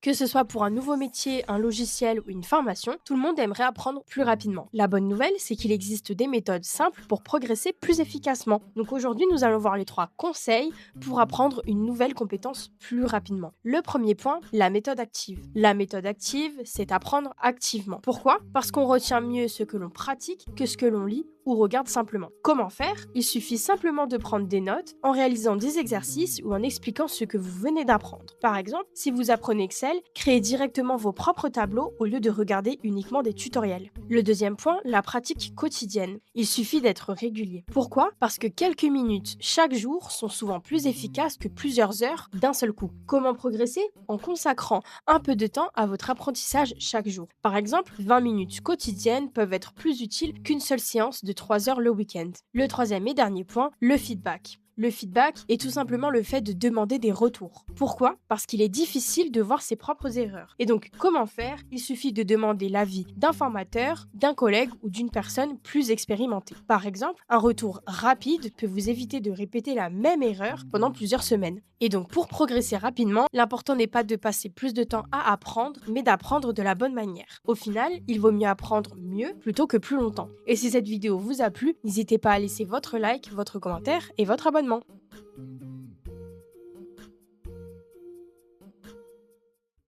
Que ce soit pour un nouveau métier, un logiciel ou une formation, tout le monde aimerait apprendre plus rapidement. La bonne nouvelle, c'est qu'il existe des méthodes simples pour progresser plus efficacement. Donc aujourd'hui, nous allons voir les 3 conseils pour apprendre une nouvelle compétence plus rapidement. Le premier point, la méthode active. La méthode active, c'est apprendre activement. Pourquoi? Parce qu'on retient mieux ce que l'on pratique que ce que l'on lit ou regarde simplement. Comment faire? Il suffit simplement de prendre des notes en réalisant des exercices ou en expliquant ce que vous venez d'apprendre. Par exemple, si vous apprenez Excel, créez directement vos propres tableaux au lieu de regarder uniquement des tutoriels. Le deuxième point, la pratique quotidienne. Il suffit d'être régulier. Pourquoi? Parce que quelques minutes chaque jour sont souvent plus efficaces que plusieurs heures d'un seul coup. Comment progresser? En consacrant un peu de temps à votre apprentissage chaque jour. Par exemple, 20 minutes quotidiennes peuvent être plus utiles qu'une seule séance de 3 heures le week-end. Le troisième et dernier point, le feedback. Le feedback est tout simplement le fait de demander des retours. Pourquoi? Parce qu'il est difficile de voir ses propres erreurs. Et donc, comment faire? Il suffit de demander l'avis d'un formateur, d'un collègue ou d'une personne plus expérimentée. Par exemple, un retour rapide peut vous éviter de répéter la même erreur pendant plusieurs semaines. Et donc, pour progresser rapidement, l'important n'est pas de passer plus de temps à apprendre, mais d'apprendre de la bonne manière. Au final, il vaut mieux apprendre mieux plutôt que plus longtemps. Et si cette vidéo vous a plu, n'hésitez pas à laisser votre like, votre commentaire et votre abonnement.